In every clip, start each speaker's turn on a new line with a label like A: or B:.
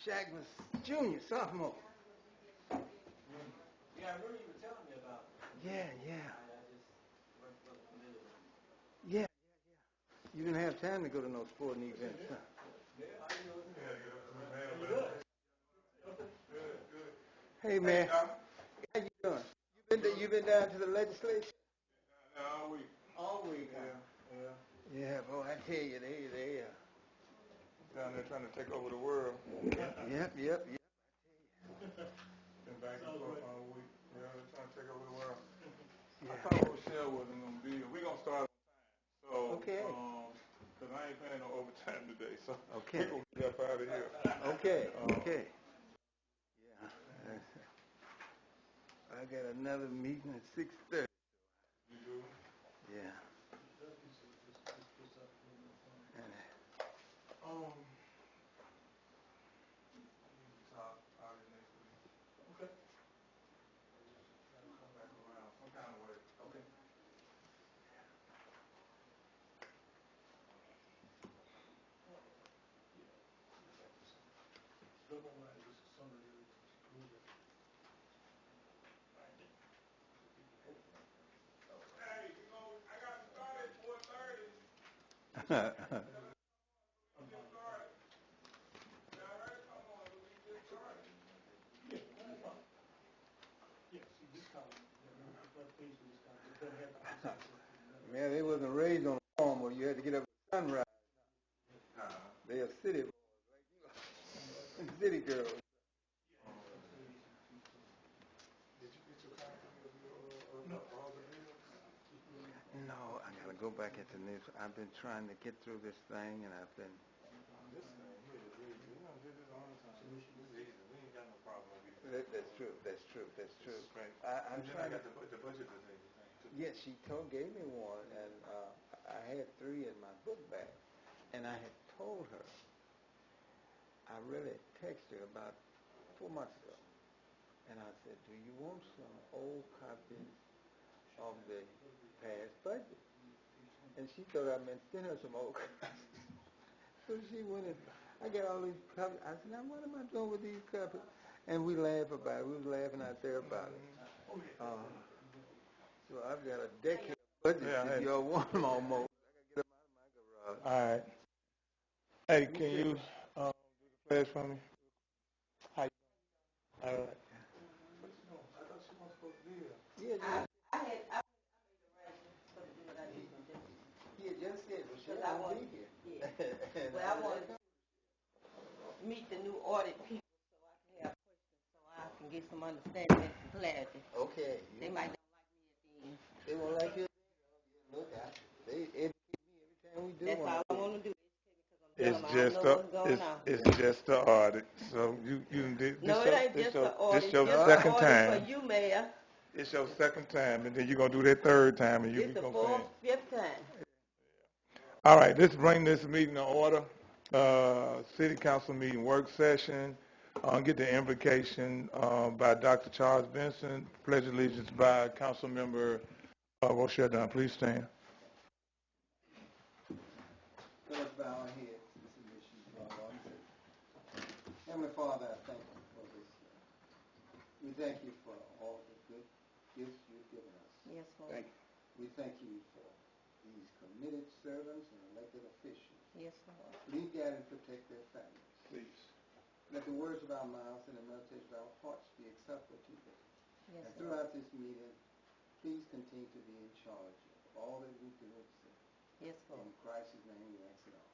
A: Shaq was junior, sophomore.
B: Yeah, I remember you were telling me about it.
A: Yeah.
B: I just wasn't familiar with it.
A: Yeah. You didn't have time to go to no sporting events, huh? Hey, man. How you doing? You been down to the legislature?
C: All week.
A: All week, huh? Yeah, boy, I tell you, they
C: Down there trying to take over the world.
A: Yep.
C: Been back and forth all week. Yeah, they're trying to take over the world. I thought Rochelle wasn't going to be here. We're going to start on time. So,
A: Okay.
C: Because I ain't playing no overtime today. So,
A: Okay.
C: we're going to get up out of here.
A: Okay. Yeah. I got another meeting at 6:30.
C: You do?
A: Yeah. And,
C: Talk out of next week. Okay. Come back around some kind of way.
A: okay.
C: Hey, I got to start at 4:30. Get started. Y'all ready? Come on, we can get started.
A: Man, they wasn't raised on a farm where you had to get up at sunrise. They are city girls.
C: Did you get your copy of all the bills?
A: No, I gotta go back into this. I've been trying to get through this thing, and I've been.
C: This thing here is easy. We don't do this all the time. It's easy. We ain't got no problem with it.
A: That's true.
C: Right.
A: I'm trying.
C: I got the budget thing too.
A: Yes, she gave me one, and I had 3 in my book bag, and I had told her. I really texted her about 4 months ago, and I said, "Do you want some old copies of the past budget?" And she thought I meant send her some old copies. So she went and I got all these copies. I said, "Now what am I doing with these copies?" And we laugh about it. We was laughing out there about it. So I've got a decade of budget if y'all want them almost. I got to get them out of my garage.
C: All right. Hey, can you do the flash for me? How you doing? All right. What you doing? I thought she wasn't supposed to be here.
A: Yeah,
D: I made arrangements for to do what I need to do.
A: yeah, just said Rochelle,
D: I
A: I'll
D: want,
A: be here.
D: yeah. But I want to meet the new audit people so I can have questions so I can get some understanding and some clarity.
A: Okay.
D: They might not like me at the end.
A: They won't like you. Look out. They educate me every time we do
D: That's
A: one.
D: all I want to do.
C: It's
D: I don't know what's going on.
C: It's just the audit. So you did.
D: No, it ain't just the audit.
C: This your
D: just
C: second
D: the audit
C: time.
D: for you, Mayor.
C: It's your second time, and then you're gonna do that third time, and you
D: It's
C: be
D: the
C: gonna
D: 4th,
C: finish.
D: 5th time.
C: All right, let's bring this meeting to order. City Council meeting work session. Get the invocation by Dr. Charles Benson. Pledge allegiance by Council Member Rochelle Dunn. Please stand.
A: Let us bow our heads in submission to our Lord and Savior. Heavenly Father, I thank you for this. We thank you for all the good gifts you've given us.
D: Yes, Lord.
A: We thank you for these committed servants and elected officials.
D: Yes, Lord.
A: Lead, guide, and protect their families.
C: Please.
A: Let the words of our mouths and the meditation of our hearts be acceptable to them.
D: Yes,
A: and throughout this meeting, please continue to be in charge of all that we do and say.
D: Yes, Lord.
A: In Christ's name we ask it all.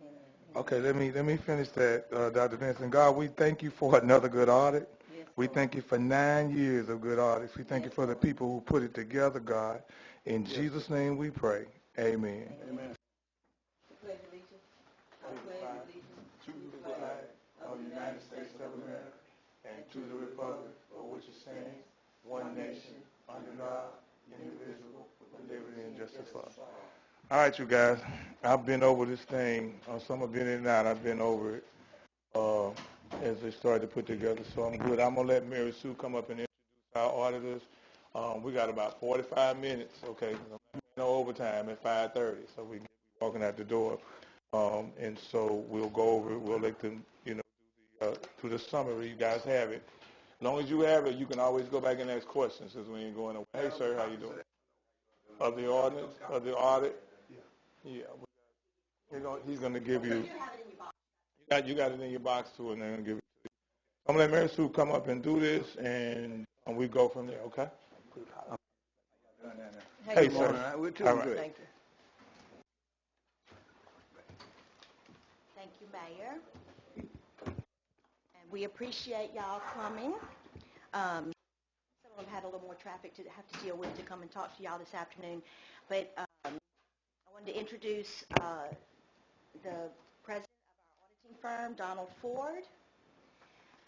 D: Amen.
C: Okay, let me finish that, Dr. Benson. God, we thank you for another good audit.
D: Yes,
C: We
D: Lord.
C: thank you for 9 years of good audits. We thank you for the people who put it together, God. In Jesus' name we pray. Amen.
D: Amen. Pledge allegiance. I pledge allegiance
C: To the flag of the United States of America and to the republic for which it stands, one nation, under God, indivisible, with liberty and justice for all. All right, you guys. I've been over this thing. Some have been in and out. I've been over it as they started to put together. So I'm good. I'm going to let Mary Sue come up and introduce our auditors. We got about 45 minutes, okay? No overtime at 5:30, so we walking out the door. And so we'll go over it. We'll let them, do to the summary. You guys have it. As long as you have it, you can always go back and ask questions since we ain't going away. Hey, sir, how you doing? Of the ordinance, of the audit? Yeah. He's going to give you. You got it in your box too, and they're going to give it to you. I'm going to let Mary Sue come up and do this, and we go from there, okay? Hey, sir.
A: We're
C: All
A: doing
C: right.
A: good.
D: Thank you.
E: Thank you, Mayor. And we appreciate y'all coming. Some of them had a little more traffic to have to deal with to come and talk to y'all this afternoon. But I wanted to introduce the president of our auditing firm, Donald Ford.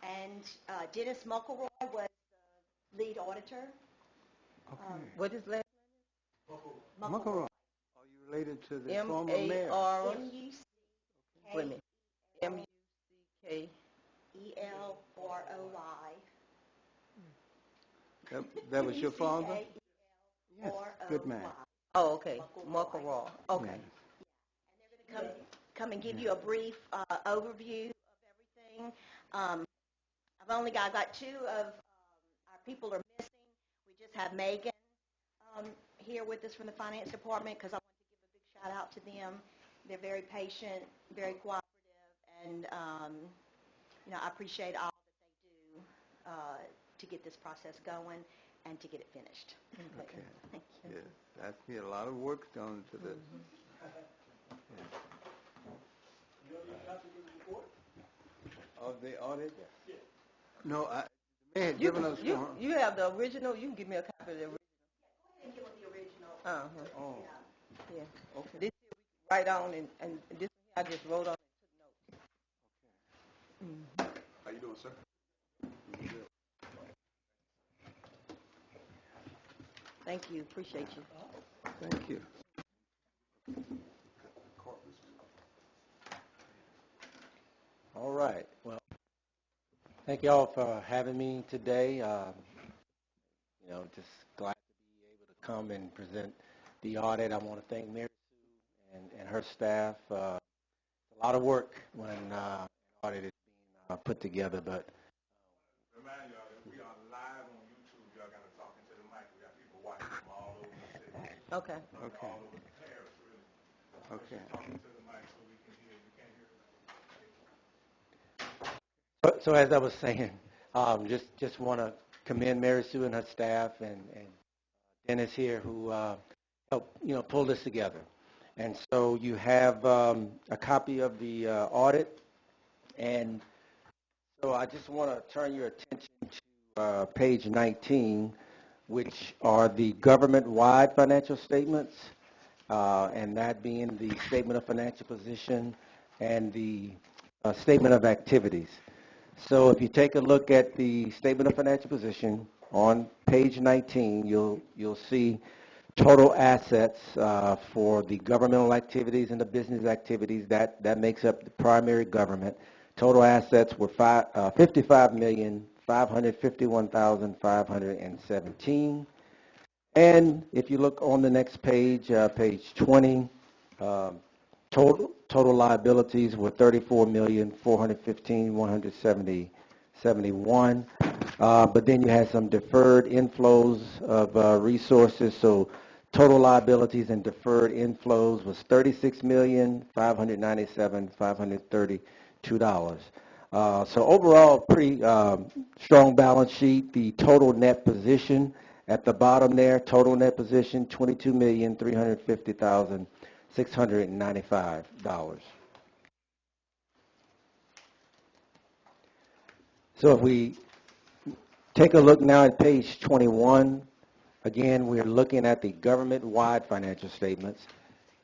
E: And Dennis Muckleroy was the lead auditor.
D: What is last?
A: Muckleroy. Are you related to the former mayor?
D: M-A-R, wait a minute, M-U-C-K.
E: E-L-R-O-Y.
A: That was your father? Yes,
E: E-L-R-O-Y.
A: good man.
D: Oh, okay, Muckleroy, okay.
E: Come and give you a brief overview of everything. I've got two of our people are missing. We just have Megan here with us from the finance department because I want to give a big shout out to them. They're very patient, very cooperative, and I appreciate all that they do to get this process going and to get it finished.
A: Okay.
E: Thank you.
A: Yes, that's a lot of work gone into this.
B: You know your copy of the report?
A: Of the audit?
B: Yeah.
A: No, the mayor had given us one.
D: You have the original, you can give me a copy of the original.
E: Thank you with the original.
D: Uh-huh,
A: Oh,
D: yeah.
A: okay.
D: This here we can write on, and this here I just wrote on and took notes.
C: How you doing, sir?
D: Thank you, appreciate you.
A: Thank you.
F: All right. Well, thank you all for having me today. Just glad to be able to come and present the audit. I want to thank Mary Sue and her staff. It's a lot of work when an audit is being put together, but
C: Remind y'all that we are live on YouTube. Y'all got to talk into the mic. We got people watching from all over the city.
D: Okay.
A: Okay.
C: All over Paris, really.
A: Okay.
C: Talking to the mic so we can hear you. Can't hear us.
F: so as I was saying, just want to commend Mary Sue and her staff and Dennis here who helped pull this together. And so you have a copy of the audit, and so I just want to turn your attention to page 19, which are the government-wide financial statements, and that being the statement of financial position and the statement of activities. So if you take a look at the statement of financial position on page 19, you'll see total assets for the governmental activities and the business activities that makes up the primary government. Total assets were $55,551,517. And if you look on the next page, page 20, total liabilities were $34,415,171. But then you had some deferred inflows of resources. So total liabilities and deferred inflows was $36,597,532. So overall, pretty strong balance sheet. The total net position at the bottom there, total net position $22,350,695. So if we take a look now at page 21, again, we're looking at the government-wide financial statements.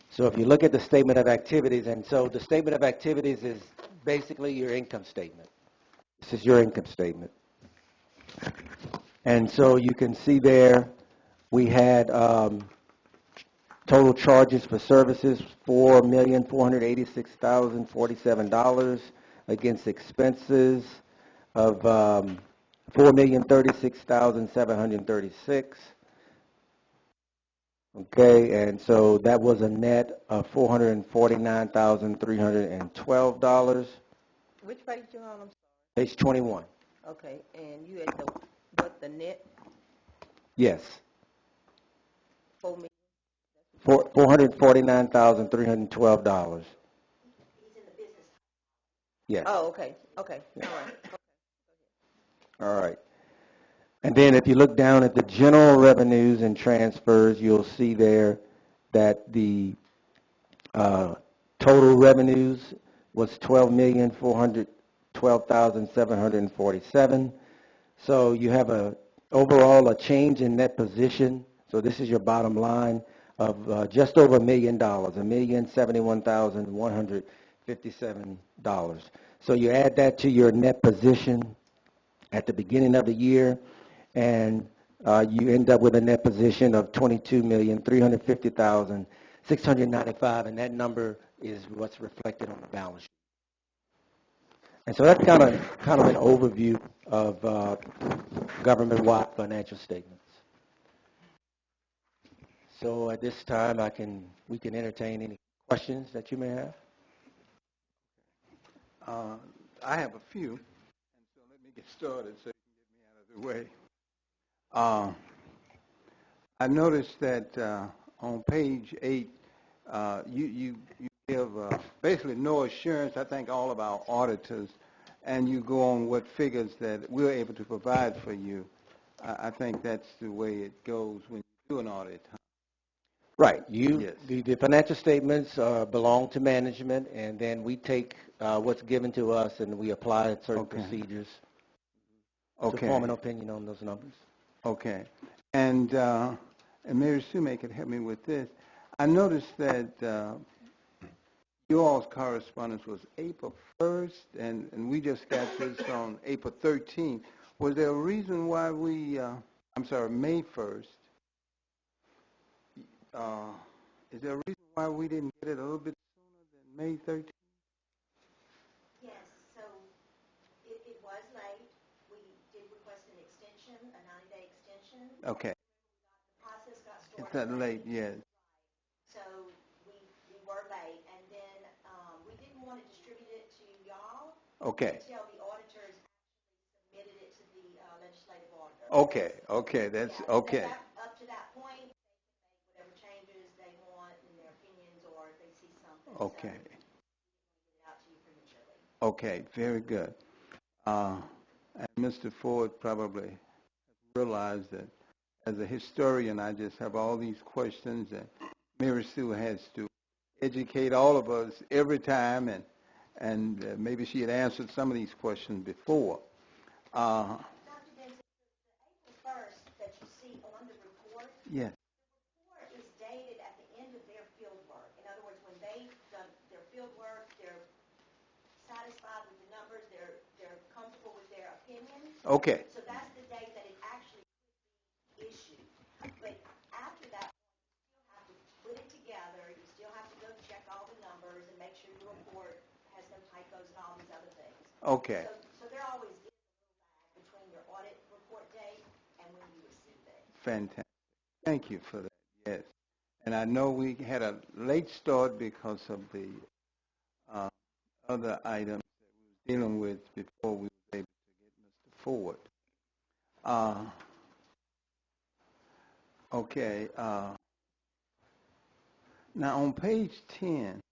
F: So if you look at the statement of activities, and so the statement of activities is basically your income statement. This is your income statement. And so you can see there we had total charges for services, $4,486,047 against expenses of $4,036,736. Okay, and so that was a net of $449,312.
D: Which page you on? I'm sorry.
F: Page 21.
D: Okay, and you had what the net,
F: Yes.
D: 4 million?
F: $449,312. Yes.
D: Oh, okay, all right.
F: All right. And then if you look down at the general revenues and transfers, you'll see there that the total revenues was $12,412,747. So you have overall a change in net position. So this is your bottom line of just over $1 million, $1,071,157. So you add that to your net position at the beginning of the year, and you end up with a net position of $22,350,695, and that number is what's reflected on the balance sheet. And so that's kind of an overview of government-wide financial statements. So at this time, we can entertain any questions that you may have.
A: I have a few, and so let me get started so you can get me out of the way. I noticed that on page 8, you give basically no assurance, I think, all of our auditors, and you go on what figures that we're able to provide for you. I think that's the way it goes when you do an audit. Huh?
F: Right.
A: Yes.
F: The financial statements belong to management, and then we take what's given to us and we apply certain procedures to form an opinion on those numbers.
A: Okay. And Mary Sue may could help me with this. I noticed that your all's correspondence was April 1st, and we just got this on April 13th. Was there a reason why May 1st. Is there a reason why we didn't get it a little bit sooner than May 13th?
E: Yes, so it was late. We did request an extension, a 90-day extension.
A: Okay.
E: The process got started.
A: It's that late, yes.
E: So we were late, and then we didn't want to distribute it to y'all
A: Okay.
E: until the auditors actually submitted it to the legislative auditor.
A: Okay, that's
E: Yeah,
A: okay.
E: so up to that point, they can make whatever changes they want in their opinions, or if they see something.
A: Okay.
E: So we get it out to you prematurely.
A: Okay, very good. And Mr. Ford probably realized that as a historian, I just have all these questions, and Mary Sue has to educate all of us every time, and maybe she had answered some of these questions before.
E: Dr. Denson, the April 1st that you see on the report,
A: Yes.
E: the report is dated at the end of their field work. In other words, when they've done their field work, they're satisfied with the numbers, they're comfortable with their opinions.
A: Okay.
E: So that's the date that it actually could be issued. But after that, you still have to put it together. You still have to go check all the numbers and make sure your report has no typos and all these other things.
A: Okay.
E: So there always is a little lag between your audit report date and when you receive it.
A: Fantastic. Thank you for that. Yes. And I know we had a late start because of the other items that we were dealing with before we were able to get Mr. Ford. Okay. Now on page 10,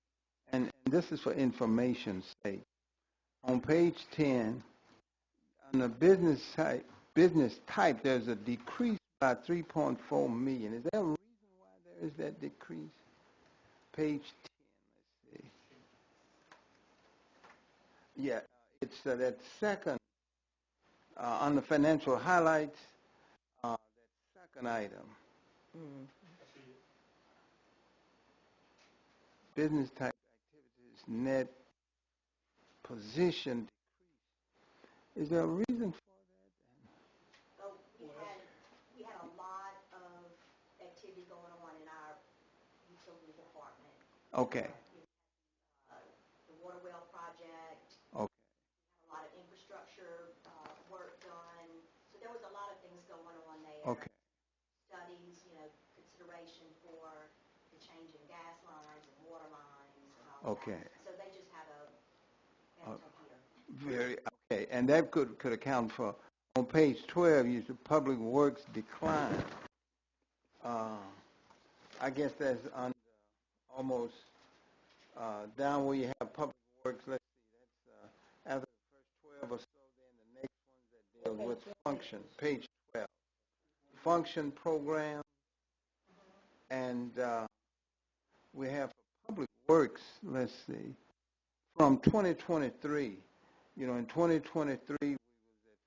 A: and this is for information's sake, on page 10, on the business type, there's a decrease by 3.4 million. Is there a reason why there is that decrease? Page 10, let's see. Yeah, it's that second, on the financial highlights, that second item.
D: Mm.
A: Business type activities, net position decrease. Is there a reason for that?
E: Oh, we had a lot of activity going on in our utility department.
A: Okay.
E: The water well project.
A: Okay.
E: A lot of infrastructure work done. So there was a lot of things going on there.
A: Okay.
E: Studies, consideration for the change in gas lines and water lines and all
A: Okay.
E: that. So they just had a computer.
A: Very okay. and that could account for, on page 12, you said public works decline. I guess that's under almost down where you have public works. Let's see, that's after the first 12 or so, then the next ones that deal with function, page 12. Function program, and we have for public works, let's see, from 2023, in 2023 we was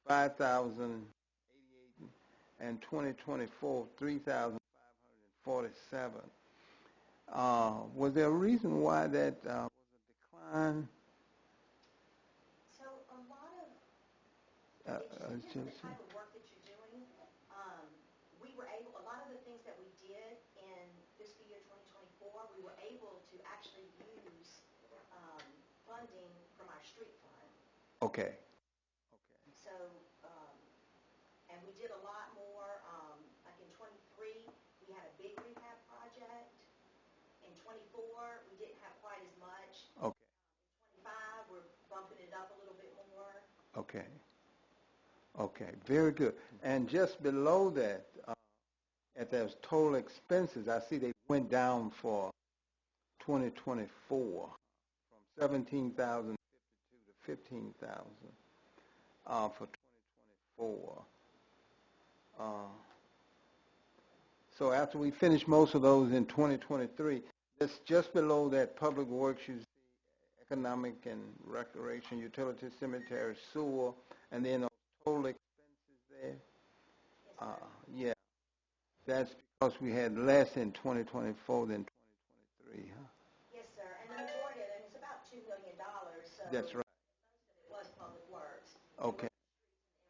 A: at 5,088, and 2024 3,547. Was there a reason why that was a decline?
E: So a lot of, it's just the type of work that you're doing. We were able, a lot of the things that we did in fiscal year 2024, we were able to actually use funding from our street fund.
A: Okay.
E: So, and we did a lot more, like in 23, we had a big rehab project. In 24, we didn't have quite as much.
A: Okay.
E: In 25, we're bumping it up a little bit more.
A: Okay. Okay. Very good. And just below that, at those total expenses, I see they went down for 2024 from 17,052 to 15,000 for 2024. So after we finish most of those in 2023, it's just below that public works, you see economic and recreation, utility, cemetery, sewer, and then those total expenses there. Yeah, that's because we had less in 2024 than 2023, huh?
E: Yes, sir. And the majority of it, it's about $2 million. So
A: That's right.
E: it was public works.
A: Okay.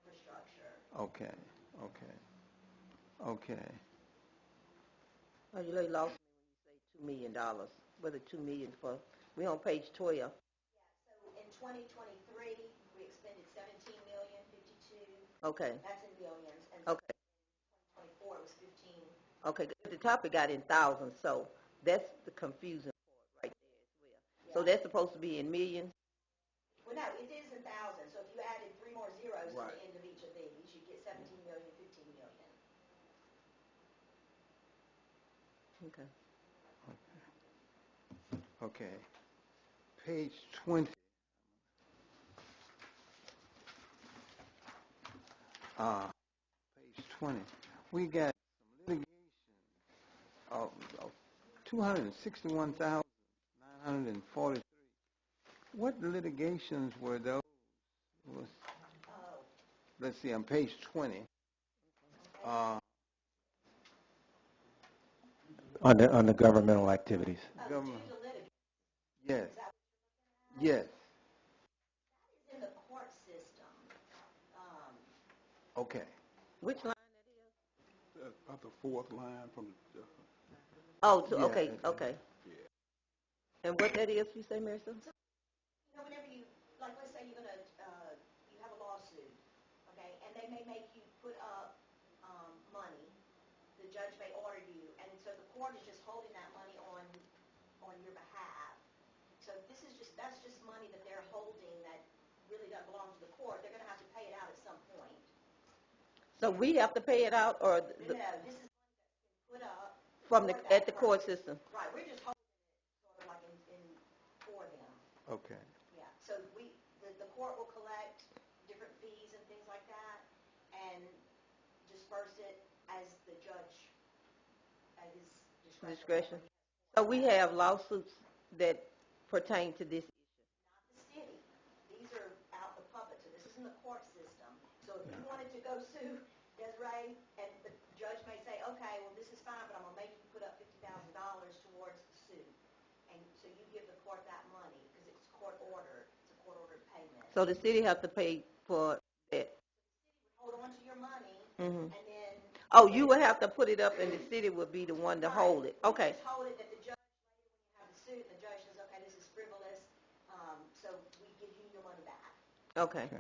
E: Infrastructure.
A: Okay.
D: Oh, you really lost me when you say $2 million. Whether $2 million for, we on page 12.
E: Yeah, so in 2023, we expended $17 million, 52.
D: Okay.
E: That's in millions. And
D: Okay.
E: 2024 was 15.
D: Okay. At the top it got in thousands, so that's the confusing part right there as well.
E: Yeah.
D: So that's supposed to be in millions?
E: Well, no, it is in thousands. So if you added 3 more zeros
A: Right.
E: to the end of each of these, you'd get 17 million, 15 million.
D: Okay.
A: Okay. Page 20. Page 20. We got some litigation of 261,943. What litigations were those? Let's see, on page 20.
F: On the governmental activities.
A: Government.
E: Due to litigation.
A: Yes.
E: Is that what
A: Yes.
E: is in the court system?
A: Okay.
D: Which line that is?
C: About the fourth line from the...
D: Oh,
A: Yeah.
D: okay. And what that is, you say, Marissa?
E: Whenever you, like, let's say you're going to, you have a lawsuit, okay, and they may make you put up money. The judge may order you, and so the court is just holding that money on your behalf. So that's just money that they're holding that really doesn't belong to the court. They're going to have to pay it out at some point.
D: So we have to pay it out, or
E: No, this is money that's been put up
D: from
E: for
D: at
E: that
D: the court
E: purpose.
D: system?
E: Right, we're just holding it sort of like in for them.
A: Okay.
E: Yeah, so the court will collect different fees and things like that and disperse it as the judge, at his discretion.
D: So we have lawsuits that pertain to this issue.
E: Not the city. These are out in the public, so this is in the court system. So if you wanted to go sue Desiree, and the judge may say, okay, well, this is fine, but I'm going to make you put up $50,000 towards the suit. And so you give the court that money because it's court ordered. It's a court-ordered payment.
D: So the city have to pay for that.
E: Hold on to your money,
D: Mhm.
E: and then...
D: Oh, you would have to put it up, and the city would be the one to hold it. Okay.
E: Just hold it that the judge, later when you have the suit, the judge says, okay, this is frivolous, so we give you your money back.
D: Okay.
E: So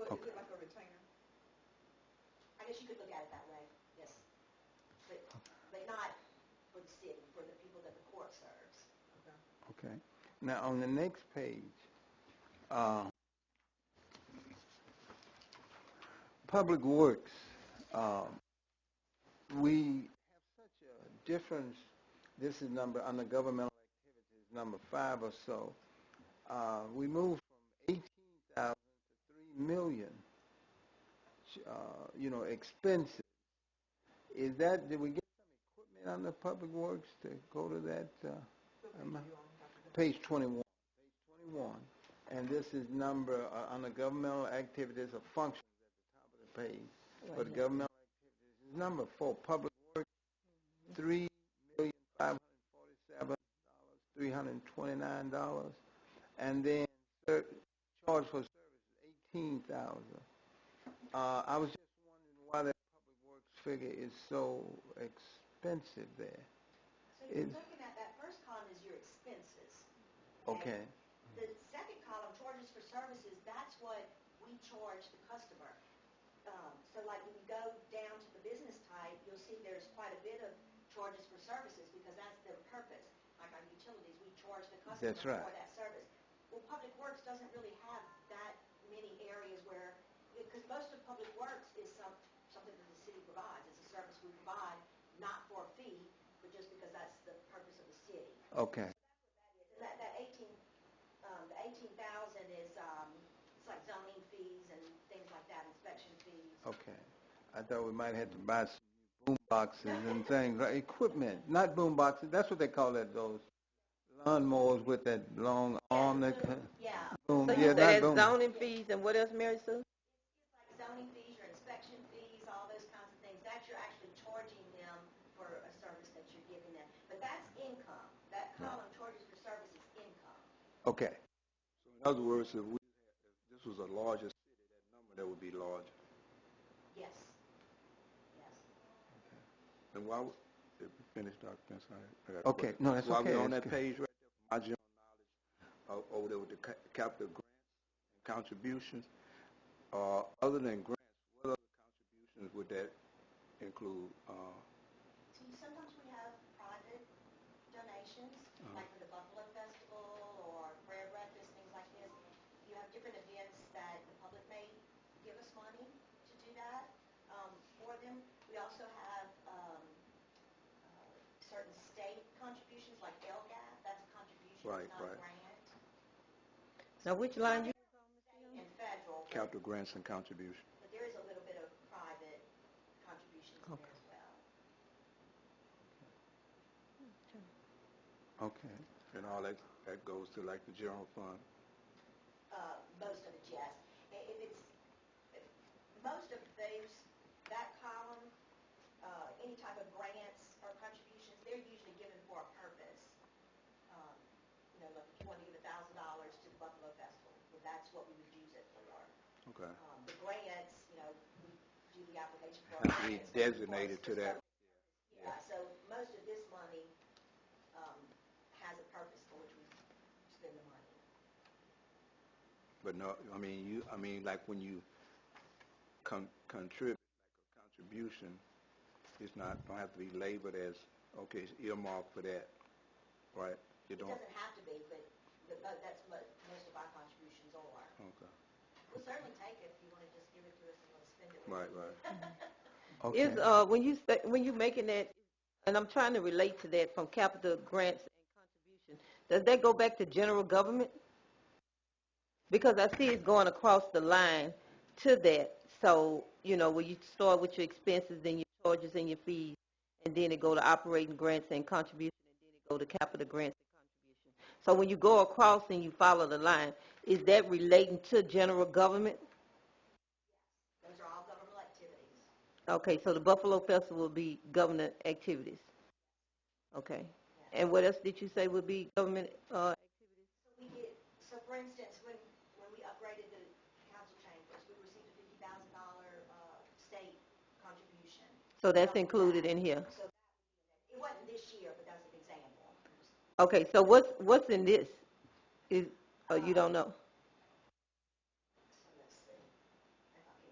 E: is it like a retainer? I guess you could look at it that way, yes. But not for the city, for the people that the court serves.
A: Okay. Now, on the next page, Public Works, we have such a difference. This is number, under governmental activities, number 5 or so. We moved from 18,000 to 3 million, expenses. Is that, did we get some equipment on the Public Works to go to that? Page 21. Page 21. And this is number, under governmental activities or functions at the top of the page. For the governmental activities, it's number 4, Public Works, $3,547,329. And then charge for services, 18,000. I was just wondering why that Public Works figure is so expensive there.
E: So you're looking at that first column is your expenses.
A: Okay.
E: The second column, charges for services, that's what we charge the customer. So like when you go down to the business type, you'll see there's quite a bit of charges for services because that's their purpose. Like our utilities, we charge the customer
A: That's right.
E: for that service. Well, Public Works doesn't really have that many areas where, because most of Public Works is something that the city provides. It's a service we provide, not for a fee, but just because that's the purpose of the city.
A: Okay.
E: And that 18,000 is it's like zoning fees and things like that, inspection fees.
A: Okay. I thought we might have to buy some boom boxes and things, like equipment, not boom boxes. That's what they call it, those lawnmowers with that long arm. That
E: Yeah.
A: boom.
D: So
A: Yeah,
D: you
A: not
D: said
A: boom.
D: that's zoning fees and what else, Mary Sue?
E: Like zoning fees, your inspection fees, all those kinds of things. That you're actually charging them for a service that you're giving them. But that's income. That column, charges for service, is income.
A: Okay.
C: So in other words, if this was a larger city, that number that would be larger.
E: Yes. Yes.
C: And why? If we finish, Dr. Benson, I got a
A: Okay.
C: question.
A: No, that's
C: While
A: okay.
C: we're on
A: That's
C: that
A: good.
C: page right there, for my general knowledge, over there with the capital grants and contributions, other than grants, what other contributions would that include?
E: See, sometimes we have private donations, like for the Buffalo Festival or Bread Breakfast, things like this. You have different events that the public may give us money to do that for them. We also have certain state contributions, like LGAP. That's a contribution,
C: Right,
E: it's not
C: right.
E: a grant.
D: Now, which line you?
E: And federal,
C: Capital grants and contributions.
E: but there is a little bit of private contributions in there as well.
A: Okay.
C: And all that goes to like the general fund.
E: Most of it, yes. If it's, most of those, that column, any type of grants or contributions, they're usually given for a purpose. Like if you want to give $1,000 to the Buffalo Festival, well, that's what we would use it for.
C: Okay.
E: The grants, we do the application for.
C: Have to be designated to that.
E: Yeah, so most of this money has a purpose for which we spend the money.
C: But no, I mean, like when you contribute, like a contribution, it's don't have to be labeled as, okay, it's earmarked for that, right?
E: It doesn't have to be, but that's what most of our contributions are.
C: Okay.
E: We'll certainly take it if you want to just give it to us and we'll spend it.
C: Right, right.
A: Okay.
D: Is when you making that, and I'm trying to relate to that from capital grants and contribution, does that go back to general government? Because I see it's going across the line to that. So, where you start with your expenses, then your charges and your fees, and then it go to operating grants and contribution, and then it go to capital grants and contribution. So when you go across and you follow the line, is that relating to general government?
E: Those are all governmental activities.
D: Okay, so the Buffalo Festival will be government activities. Okay. And what else did you say would be government activities?
E: So for instance, when we upgraded the council chambers, we received a $50,000 state contribution.
D: So that's included in here.
E: So it wasn't this year, but that's an example.
D: Okay, so what's in this? You don't know?
E: So let's see if I can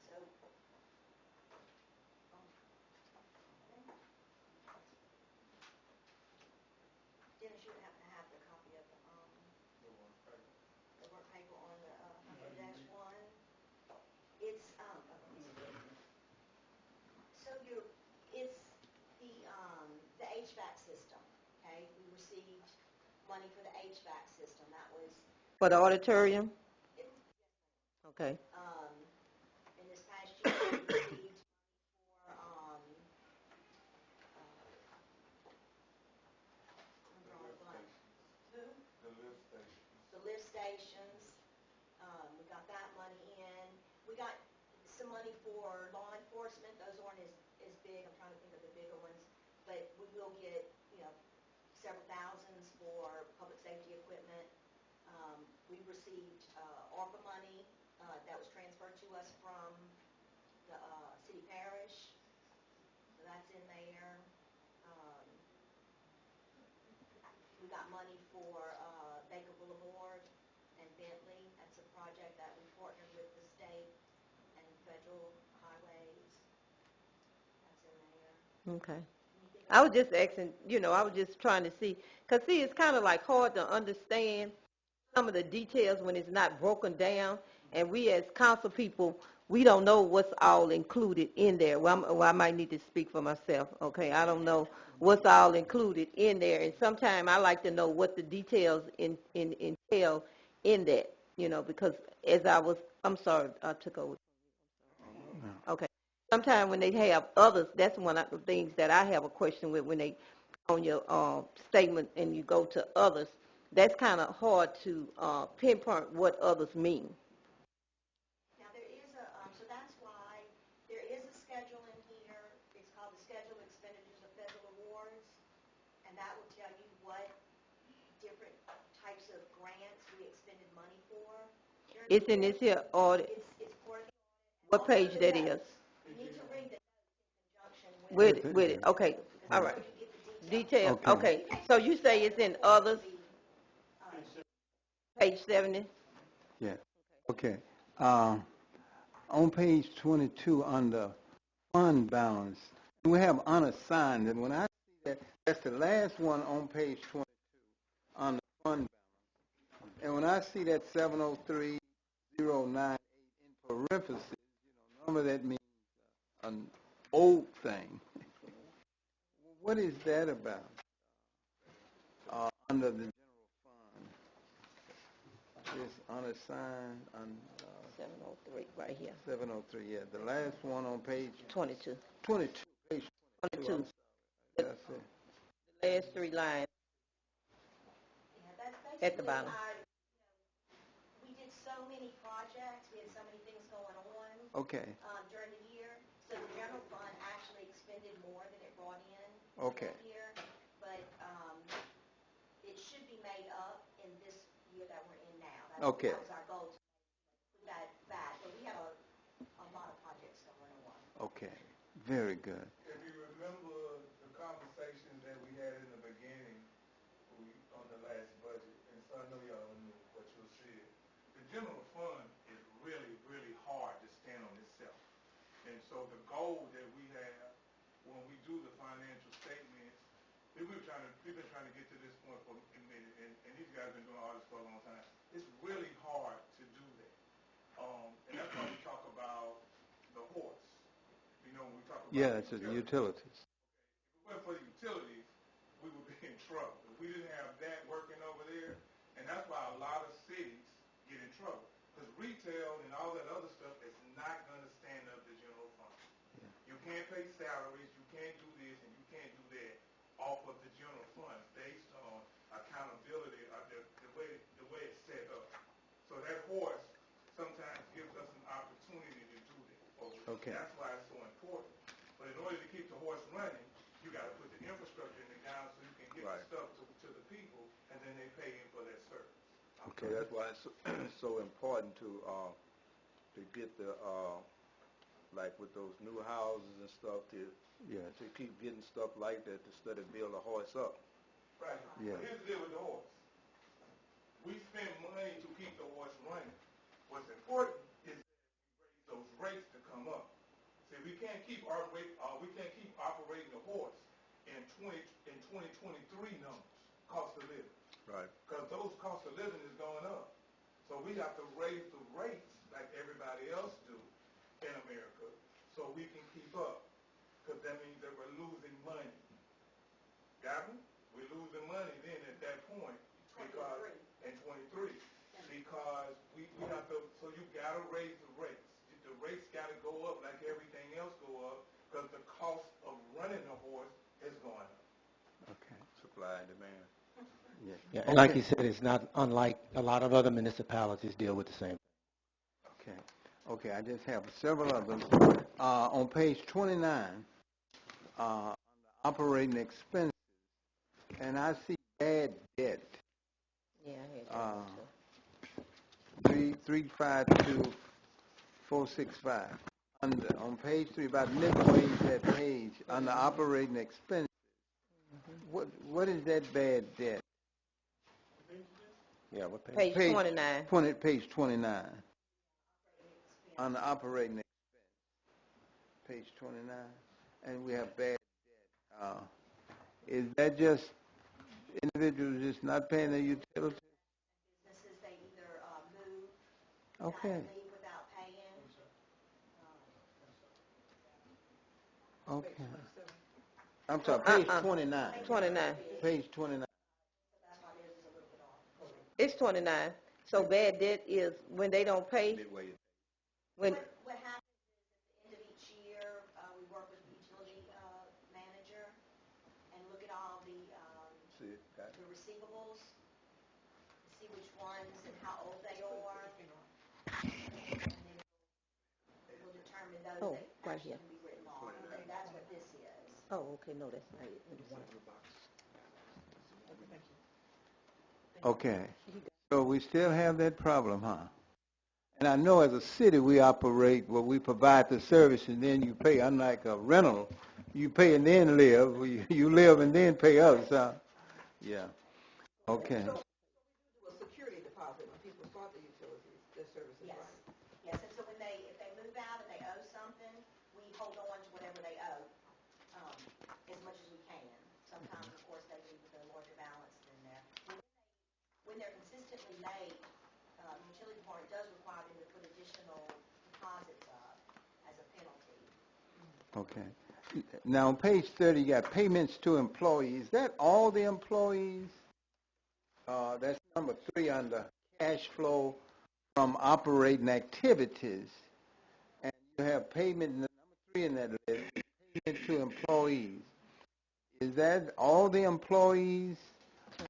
E: tell you. So Dennis, you would happen to have the copy of the work paper on the 100-1. It's money for the HVAC system. That was,
D: For the auditorium? Okay.
E: in this past year, we received for, I'm drawing a blank.
C: The lift station.
E: The lift stations, we got that money in. We got some money for law enforcement. Those aren't as big. I'm trying to think of the bigger ones. But we will get, several thousands for public safety equipment. We received ARPA money that was transferred to us from the city parish. So that's in there. We got money for Baker Boulevard and Bentley. That's a project that we partnered with the state and federal highways. That's in there.
D: Okay. I was just asking, I was just trying to see, because see, it's kind of like hard to understand some of the details when it's not broken down, and we as council people, we don't know what's all included in there. Well, I might need to speak for myself, okay? I don't know what's all included in there, and sometimes I like to know what the details entail in that, because as I'm sorry, I took over. Okay. Sometimes when they have others, that's one of the things that I have a question with when they on your statement and you go to others. That's kind of hard to pinpoint what others mean.
E: Now there is so that's why there is a schedule in here. It's called the Schedule of Expenditures of Federal Awards, and that will tell you what different types of grants we expended money for.
D: It's in this here audit.
E: It's part of the audit.
D: What page that is?
E: You need to read the notes in conjunction
D: With it. Okay. All right.
E: so you get the details.
D: Detail. Okay. So you say it's in others, page 70?
A: Yeah. Okay. On page 22 under fund balance, we have unassigned, and when I see that, that's the last one on page 22 on the fund balance. And when I see that 703098 in parentheses, normally that means an old thing. What is that about? Under the general fund, this unassigned,
D: 703, right here.
A: 703, yeah. The last one on page
D: 22.
A: 22, page 22.
D: 22.
A: That's it.
D: The last three lines
E: Yeah, that's
D: at the
E: basically
D: bottom.
E: we did so many projects. We had so many things going on.
A: Okay,
E: During the year, so the general fund actually expended more than it brought in
A: Okay.
E: that year, but it should be made up in this year that we're in now.
A: Okay.
E: That was our goal, to put that back, but we have a lot of projects going on.
A: okay. Very good.
C: If you remember the conversations that we had in the beginning on the last budget, and so I know y'all knew what you said, the general fund is really, really hard to stand on itself. And so the goal that we have when we do the financial statements, we've been trying to get to this point for a minute, and these guys have been doing all this for a long time. It's really hard to do that. And that's why we talk about the horse. When we talk about
A: Yeah, it's the utilities.
C: If it weren't for the utilities, we would be in trouble. If we didn't have that working over there, and that's why a lot of cities get in trouble. Because retail and all that other stuff is not going to stand up to general fund. Yeah. You can't pay salaries, you can't do this, and you can't do that off of the general fund based on accountability or the way it's set up. So that horse sometimes gives us an opportunity to do that.
A: Okay.
C: That's why it's so important. But in order to keep the horse running, you got to put the infrastructure in the ground so you can get the stuff to the people, and then they pay in for that service.
G: Okay, that's why it's so important to get the like with those new houses and stuff to keep getting stuff like that instead of build a horse up.
C: Right.
A: Yeah.
C: But here's the deal with the horse. We spend money to keep the horse running. What's important is raise those rates to come up. See, we can't keep operating the horse in 2023 numbers, cost of living.
G: Right.
C: Because those cost of living is going up. So we have to raise the rates like everybody else do in America so we can keep up. Because that means that we're losing money. Got me? We're losing money then at that point.
F: Yeah, and like
A: Okay.
F: you said, it's not unlike a lot of other municipalities deal with the same.
A: Okay. Okay, I just have several of them. On page 29, operating expenses, and I see bad debt,
D: Yeah, I had that
A: uh,
D: one, too.
A: 352-465. On page 3, about midway that page, under operating expenses, what is that bad debt?
F: Yeah, what page?
D: Page 29.
A: Page 29. On the operating expense, page 29, and we have bad debt. Is that just individuals just not paying their utilities?
E: Businesses, they either move,
A: Okay,
E: leave without paying.
A: okay. I'm sorry, page 29.
D: 29.
A: Page 29.
D: It's 29. So bad debt is when they don't pay,
G: Midway.
D: when,
E: What happens is at the end of each year, we work with the utility manager and look at all the
G: See it? Got it?
E: the receivables, see which ones and how old they are. And then we'll determine those
D: Oh,
E: that
D: right
E: actually
D: here.
E: can be written off. And that's what this is.
D: oh, okay, no, that's not it. Let me see.
A: Okay. So we still have that problem, huh? And I know as a city we operate where we provide the service and then you pay, unlike a rental, you pay and then live. You live and then pay us, huh? Yeah. Okay.
E: Yes. Yes, and so when if they move out and they owe something, we hold on to whatever they owe, as much as we can. Sometimes, of course, they leave with a larger balance than that. When they're consistently late, utility department does require them to put additional deposits up as a penalty.
A: Okay. Now on page 30, you got payments to employees. Is that all the employees? That's number 3 under cash flow from operating activities. And you have payment, number 3 in that list, payment to employees. Is that all the employees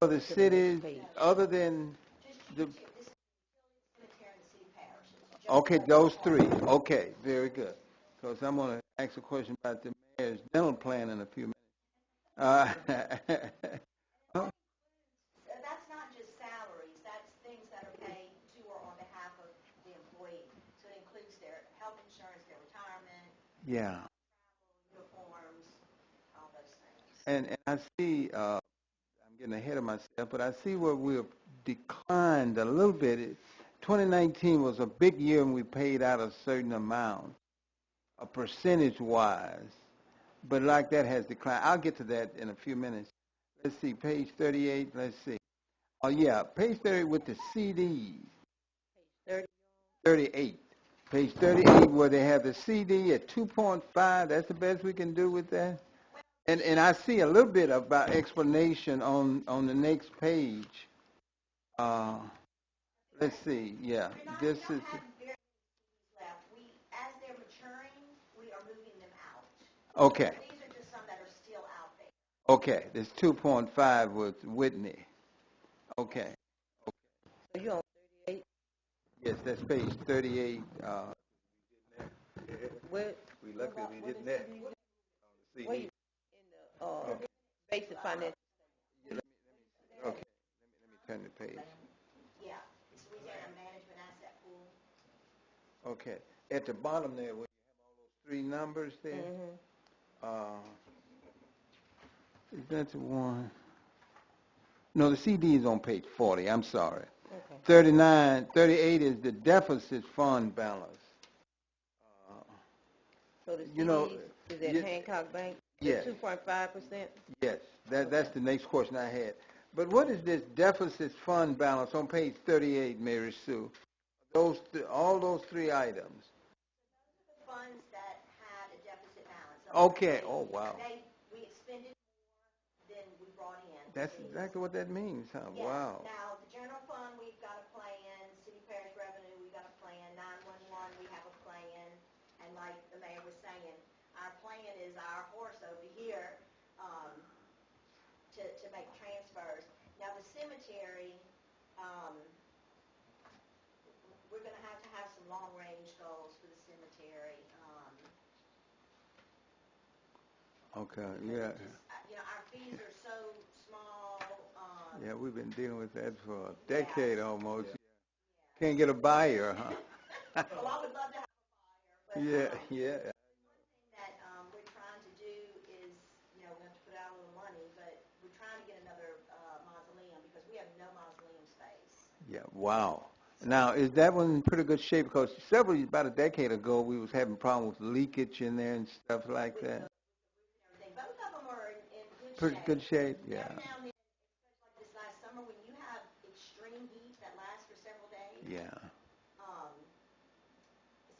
A: for the cities other than the...
E: This is cemetery and the city parishes.
A: Okay, those 3. Okay, very good. Because I'm going to ask a question about the mayor's dental plan in a few minutes.
E: That's not just salaries, that's things that are paid to or on behalf of the employee. So it includes their health insurance, their retirement,
A: Yeah.
E: uniforms, all those things.
A: And I see, I'm getting ahead of myself, but I see where we've declined a little bit. 2019 was a big year and we paid out a certain amount, a percentage-wise. But like that has declined. I'll get to that in a few minutes. Let's see, page 38, let's see. Oh, yeah, page 30 with the CDs. 38. Page 38 where they have the CD at 2.5. That's the best we can do with that? And I see a little bit about explanation on the next page. Let's see, yeah, this is...
E: Left. As they're maturing, we are moving them out.
A: Okay,
E: These are just some that are still out there.
A: okay, there's 2.5 with Whitney. Okay,
D: So you on 38?
A: yes, that's page 38.
D: Where,
G: We lucky we didn't that. See,
D: where you, in the, basic financial,
A: Okay, let me turn the page.
E: Yeah, it's Louisiana Management Asset Pool.
A: Okay, at the bottom there, where you have all those 3 numbers there, is that the one? No, the CD is on page 40, I'm sorry.
D: okay.
A: 38 is the deficit fund balance.
D: So the
A: You know,
D: CDs is at
A: you-
D: Hancock Bank?
A: yes.
D: 2.5%?
A: Yes, that's the next question I had. But what is this deficit fund balance on page 38, Mary Sue? All those 3 items.
E: The funds that had a deficit balance. So
A: Okay, oh, wow.
E: we expended more than we brought in.
A: That's exactly what that means, huh?
E: Yes.
A: Wow.
E: Now, the general fund, we've got a plan. City parish revenue, we've got a plan. 911, we have a plan. And like the mayor was saying, our plan is our horse over here to make transfers. Now, the city cemetery, we're going to have some long-range goals for the cemetery.
A: Okay,
E: Because
A: yeah.
E: it just, our fees are so small.
A: Yeah, we've been dealing with that for a
E: Yeah.
A: decade almost. Can't get a buyer, huh?
E: Well, I would love to have a buyer, but
A: Yeah, yeah.
E: one thing that we're trying to do is, we have to put out a little money, but we're trying to get another mausoleum because we have no mausoleum space.
A: Yeah, wow. Now, is that one in pretty good shape? Because about a decade ago, we was having problems with leakage in there and stuff like
E: With
A: that.
E: everything. Both of them are in good
A: Pretty
E: shape.
A: good shape, yeah.
E: Every now and then, especially like this last summer, when you have extreme heat that lasts for several days,
A: Yeah.
E: it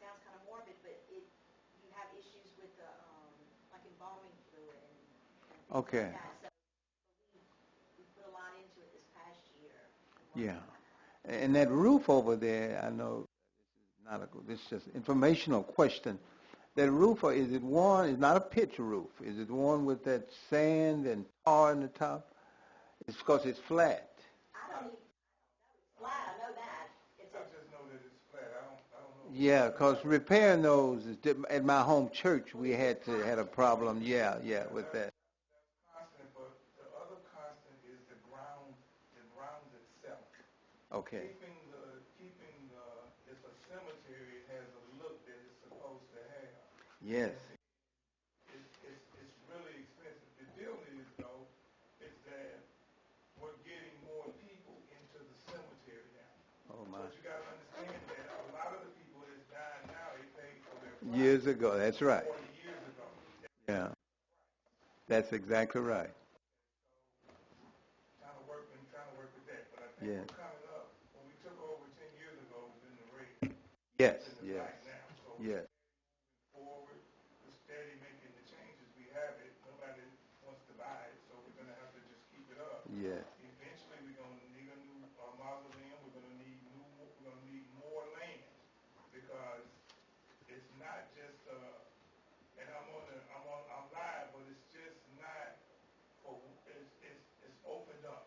E: sounds kind of morbid, but you have issues with the like embalming fluid and things
A: Okay.
E: like that. So we put a lot into it this past year.
A: Yeah. And that roof over there, I know this is just informational question. That roof, is it one, it's not a pitch roof. Is it one with that sand and tar on the top? It's because it's flat.
E: I don't even flat. I know that. It's
C: I just know that it's flat. I don't know.
A: Yeah, because repairing those, at my home church, we had a problem, yeah, with that.
C: Constant, but the other constant is the ground itself.
A: Okay.
C: It's a cemetery, it has a look that it's supposed to have.
A: Yes.
C: It's really expensive. The deal is, though, is that we're getting more people into the cemetery now.
A: Oh, my.
C: But you got to understand that a lot of the people that's dying now, they paid for their plot
A: Years ago, that's right.
C: 40 years ago.
A: Yeah. That's exactly right.
C: Trying to work with that. But I think
A: Yeah.
C: we're coming up. When we took over 10 years ago, it was in the rate.
A: Yes,
C: It's in the
A: yes,
C: black now. So
A: yes.
C: forward, we're steady making the changes. We have it. Nobody wants to buy it, so we're going to have to just keep it up.
A: Yes.
C: Eventually, we're going to need a new mausoleum. We're going to need more land because it's not just and I'm live, but it's just not for it's opened up.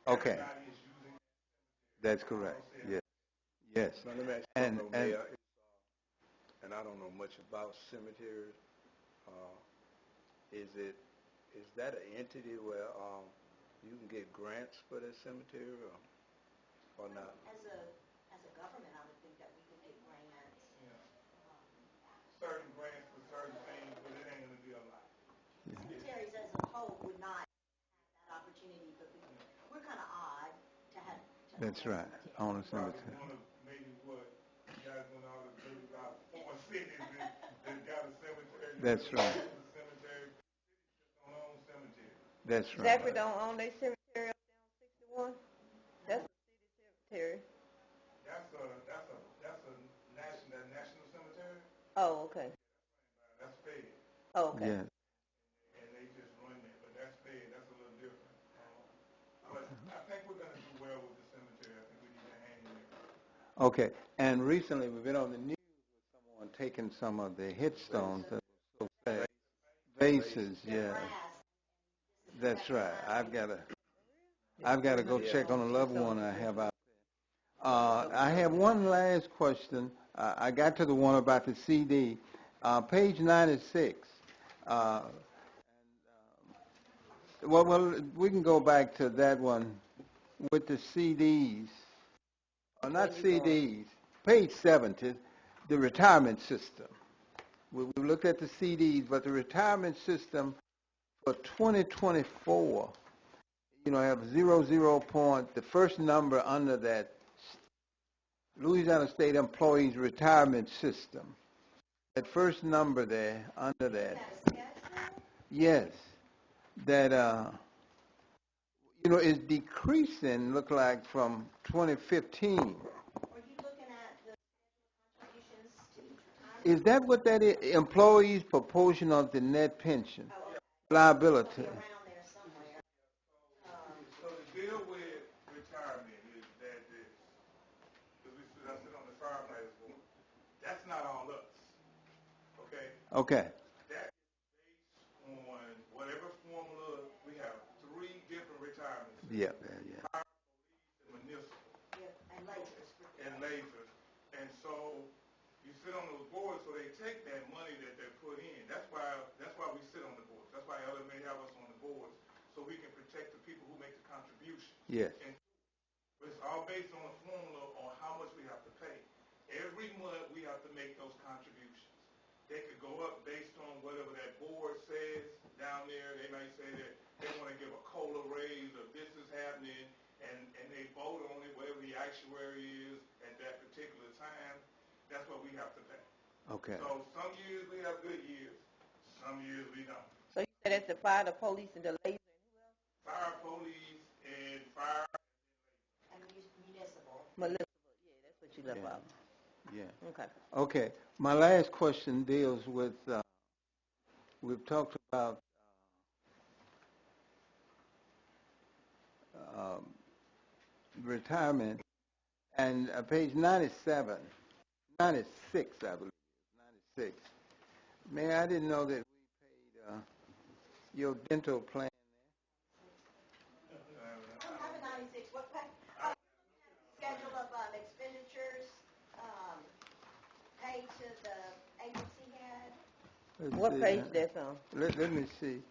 A: Okay.
C: Everybody is using.
A: That's correct. Yes. Yes.
G: Now, let me ask you
A: And,
G: something,
A: and
G: Mayor, and I don't know much about cemeteries. Is that an entity where you can get grants for that cemetery or not?
E: As a government, I would think that we could get grants.
C: Certain grants for certain things, but it ain't going to be a lot.
E: Cemeteries as a whole would not have that opportunity, but we're kind of odd to have.
A: that's right. On a
C: Probably
A: cemetery.
C: one of maybe what you guys went all the maybe about 4 cities that got a cemetery.
A: That's right.
C: Cemetery. Don't own cemetery.
A: That's right.
D: Zachary don't own their cemetery up there on 61? That's a city cemetery.
C: That's a national cemetery.
D: Oh, okay.
C: That's paid.
D: Oh, okay.
A: Yes.
C: And they just run that, but that's paid. That's a little different. But I think we're going to do well with the cemetery. I think we need to hang in there.
A: Okay. And recently we've been on the news with someone taking some of the headstones that were so sad. Vases, yeah. That's right. I've got to go check on a loved one I have out there. I have one last question. I got to the one about the CD. Page 96. Well, we can go back to that one with the CDs. Not CDs. Page 70, the retirement system. We looked at the CDs, but the retirement system for 2024, have 00 point, the first number under that, Louisiana State Employees Retirement System. That first number there, under that. Yes. That, is decreasing, look like, from 2015.
E: Are you looking at the contributions to each retirement?
A: Is that what that is? Employees' proportion of the net pension liability.
E: Around there somewhere.
C: So the deal with retirement is that because I sit on the firefighters board, that's not all us. Okay?
A: Okay.
C: That is based on whatever formula. We have 3 different retirements.
A: Yeah.
C: sit on those boards, so they take that money that they put in. That's why we sit on the boards. That's why LMA have us on the boards, so we can protect the people who make the contributions.
A: Yes.
C: And it's all based on a formula on how much we have to pay. Every month we have to make those contributions. They could go up based on whatever that board says down there. They might say that they want to give a COLA raise or this is happening, and they vote on it, whatever the actuary is at that particular time. That's what we have to pay.
A: Okay.
C: So some years we have good years, some years we don't.
D: So you said that's the fire, the police, and the laser.
C: Fire, police, and fire.
E: And municipal.
D: Municipal, yeah, that's what you left
A: Yeah.
D: out.
A: Yeah.
D: Okay.
A: Okay. My last question deals with, we've talked about retirement, and page 97, 96, I believe, 96. Mayor, I didn't know that we paid your dental plan.
E: I don't have a 96. What schedule of expenditures paid to the agency head?
A: Let's
D: What
A: see,
D: page that's on?
A: Let me see.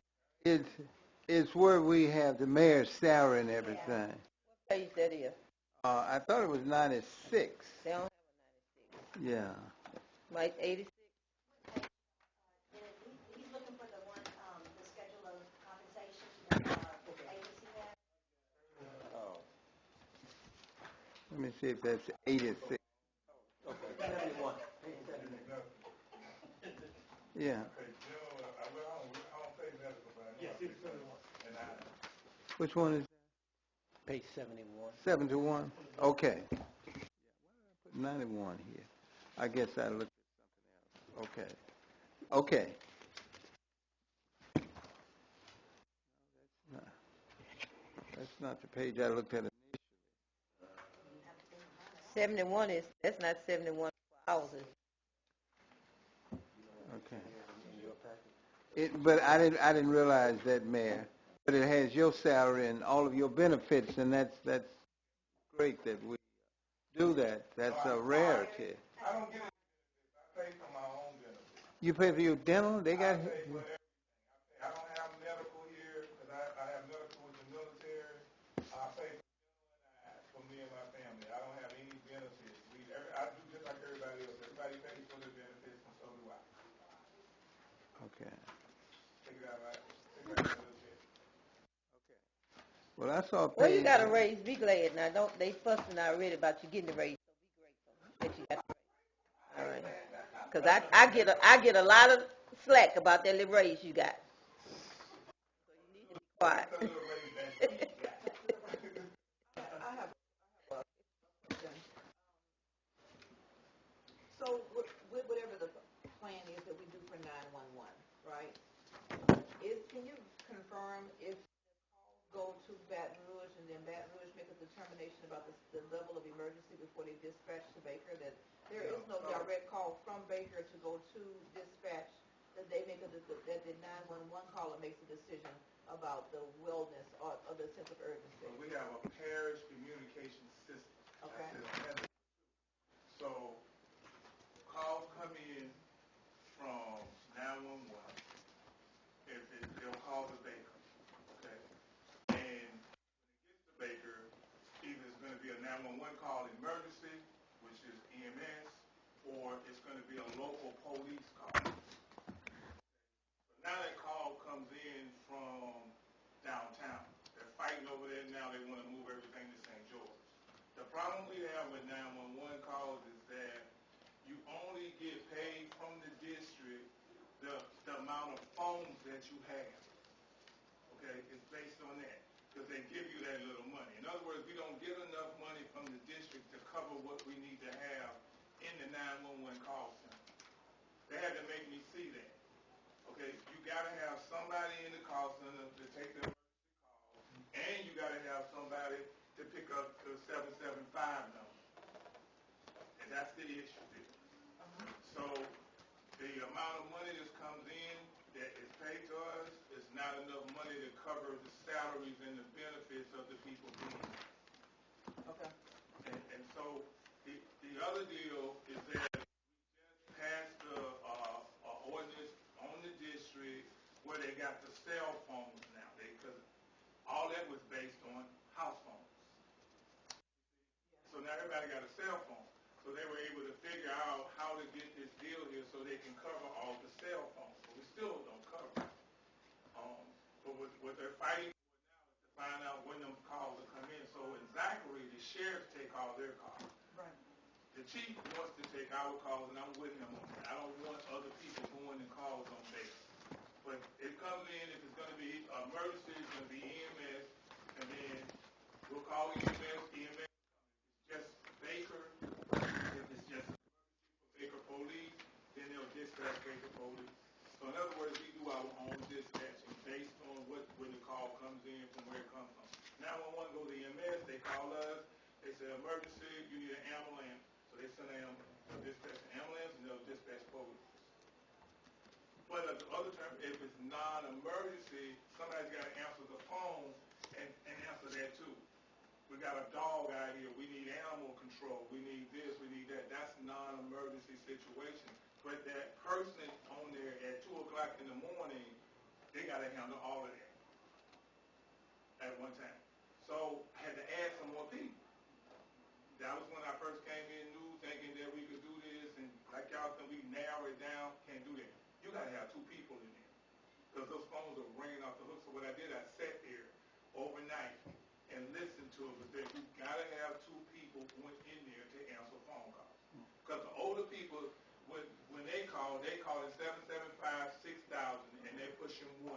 A: It's where we have the mayor's salary and everything.
D: What page that is?
A: I thought it was 96.
D: They don't have a 96.
A: Yeah.
D: Mike, 86?
E: He's looking for the one, the schedule of compensation of agency head.
A: Oh. Let me see if that's 86.
F: Okay, 71.
A: Yeah. Which one is
F: Page 71.
A: 71? Okay. Yeah, why did I put 91 here? I guess I looked at something else. Okay. Okay. No, that's not the page I looked at initially.
D: 71 is, that's not 71 houses.
A: Okay. But I didn't realize that, Mayor. But it has your salary and all of your benefits, and that's great that we do that. That's a rarity.
C: I don't get it. I pay for my own benefits.
A: You pay for your dental? They got.
C: I pay for everything. I don't have medical here because I have medical with the military. I pay for me and my family. I don't have any benefits. I do just like everybody else. Everybody pays for their benefits, and so do I.
A: Okay.
C: Take it out right. Take it out a little bit.
A: Well, I saw a page.
D: Well, you got a raise. Be glad now. Don't they fussing already about you getting the raise? So be grateful that you got the raise. All right. Because I get a lot of slack about that little raise you got. So you need to be quiet.
H: So with whatever the plan is that we do for 911, right? Can you confirm if calls go to Baton Rouge and then Baton Rouge make a determination about the level of emergency before they dispatch to Baker, that there is no direct call from Baker to go to dispatch, that they make that the 911 caller makes a decision about the wellness or the sense of urgency?
C: We have a parish communication system.
H: Okay.
C: So calls come in from 911. They'll call the Baker, okay? And when it gets to Baker, either it's going to be a 911 call emergency, which is EMS, or it's going to be a local police call. So now that call comes in from downtown. They're fighting over there now. They want to move everything to St. George. The problem we have with 911 calls is that you only get paid from the district the amount of phones that you have. Okay, it's based on that because they give you that little money. In other words, we don't get enough money from the district to cover what we need to have in the 911 call center. They had to make me see that. Okay, you got to have somebody in the call center to take the emergency call, and you got to have somebody to pick up the 775 number. And that's the issue there. So the amount of money that comes in that is paid to us is not enough money to cover the salaries and the benefits of the people being there.
H: Okay.
C: And so the other deal is that we just cell phone. So they were able to figure out how to get this deal here so they can cover all the cell phones. But we still don't cover it. But what they're fighting for now is to find out when them calls will come in. So in Zachary, the sheriff take all their calls.
H: Right.
C: The chief wants to take our calls, and I'm with him on that. I don't want other people going and calls on base. But it comes in, if it's going to be emergency, it's going to be EMS, and then we'll call EMS, just Baker. If it's just Baker Police, then they'll dispatch Baker Police. So in other words, we do our own dispatching based on when the call comes in, from where it comes from. 911 goes to EMS, they call us, they say emergency, you need an ambulance. So they send them, they'll dispatch an ambulance, and they'll dispatch police. But at the other term, if it's non-emergency, somebody's got to answer the phone and answer that too. We got a dog out here. We need animal control. We need this. We need that. That's non-emergency situation. But that person on there at 2 o'clock in the morning, they got to handle all of that at one time. So I had to add some more people. That was when I first came in new, thinking that we could do this, and like y'all think we narrow it down, can't do that. You got to have 2 people in there because those phones are ringing off the hook. So what I did, I sat there overnight and listened to it. But then you got to have 2 people went in there to answer phone calls. Because the older people, when they call at 775-6000, and they're pushing 1.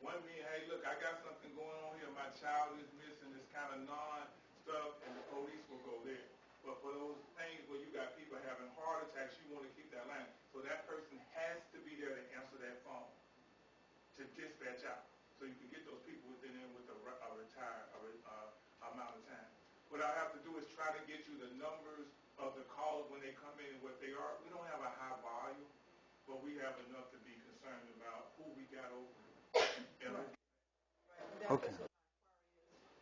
C: One being, hey, look, I got something going on here. My child is missing. This kind of non-stuff, and the police will go there. But for those things where you got people having heart attacks, you want to keep that line. So that person has to be there to answer that phone, to dispatch out. So you can get those people within there with a retired amount of time. What I have to do is try to get you the numbers of the calls when they come in and what they are. We don't have a high volume, but we have enough to be concerned about who we got over.
D: Okay.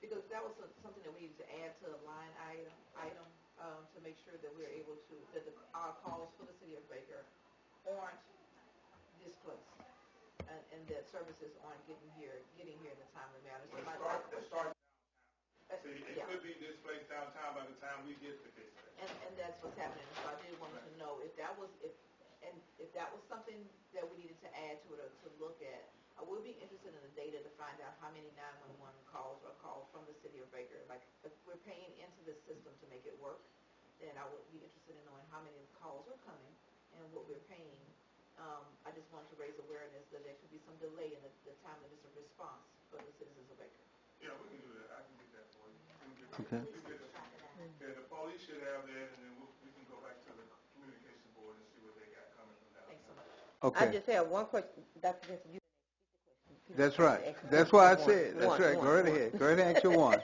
H: Because that was something that we needed to add to a line item to make sure that we're able to, that our calls for the city of Baker aren't displaced. And that services aren't getting here in a timely manner. So
C: It starts downtown. See, it could be displaced downtown by the time we get to dispatch.
H: And that's what's happening. So I did want to know if that was something that we needed to add to it or to look at. I would be interested in the data to find out how many 911 calls are called from the city of Baker. Like if we're paying into this system to make it work, then I would be interested in knowing how many calls are coming and what we're paying. I just wanted to raise awareness that there could be some delay in the timeliness of response for the citizens of Baker.
C: Yeah, we can do that. I can get that for you.
D: Okay.
C: Yeah, the police should have that, and then we can go back to the communication board and see what they got coming from down.
H: Thanks so much.
D: I
A: Okay,
D: just have one question. Dr. Jensen, you
A: that's right. That's why I said, that's right. Go right ahead. Go ahead and ask your one.